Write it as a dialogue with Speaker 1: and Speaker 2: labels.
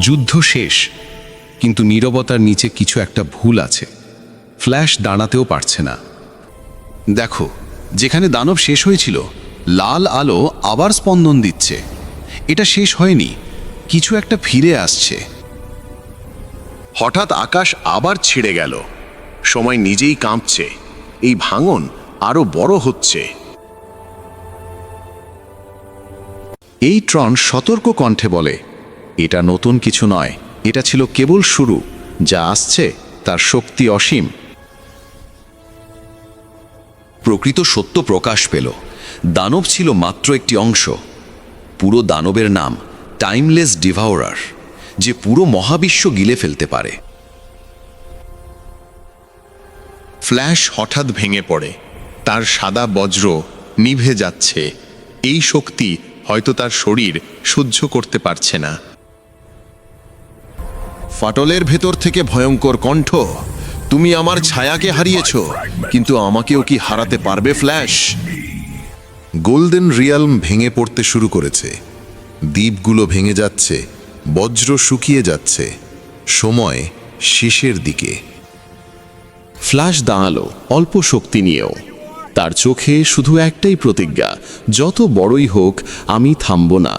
Speaker 1: যুদ্ধ শেষ, কিন্তু নীরবতার নিচে কিছু একটা ভুল আছে। ফ্ল্যাশ দাঁড়াতেও পারছে না। দেখো, যেখানে দানব শেষ হয়েছিল, লাল আলো আবার স্পন্দন দিচ্ছে। এটা শেষ হয়নি, কিছু একটা ফিরে আসছে।
Speaker 2: হঠাৎ আকাশ আবার ছিঁড়ে গেল। সময় নিজেই কাঁপছে। এই ভাঙন আরো বড় হচ্ছে।
Speaker 1: এই ট্রন সতর্ক কণ্ঠে বলে, এটা নতুন কিছু নয়, এটা ছিল কেবল শুরু। যা আসছে তার শক্তি অসীম। প্রকৃত সত্য প্রকাশ পেল। দানব ছিল মাত্র একটি অংশ। পুরো দানবের নাম টাইমলেস ডিভাউরার, যে পুরো মহাবিশ্ব গিলে ফেলতে পারে।
Speaker 2: ফ্ল্যাশ হঠাৎ ভেঙে পড়ে। তার সাদা বজ্র নিভে যাচ্ছে। এই শক্তি হয়তো তার শরীর সহ্য করতে পারছে না। ফাটলের ভেতর থেকে ভয়ঙ্কর কণ্ঠ, তুমি আমার ছায়াকে হারিয়েছ, কিন্তু আমাকেও কি হারাতে পারবে ফ্ল্যাশ?
Speaker 3: গোল্ডেন রিয়ালম ভেঙে পড়তে শুরু করেছে। দ্বীপগুলো ভেঙে যাচ্ছে, বজ্র শুকিয়ে যাচ্ছে। সময় শেষের দিকে।
Speaker 1: ফ্ল্যাশ দাঁড়ালো অল্প শক্তি নিয়েও। তার চোখে শুধু একটাই প্রতিজ্ঞা, যত বড়ই হোক আমি থামব না।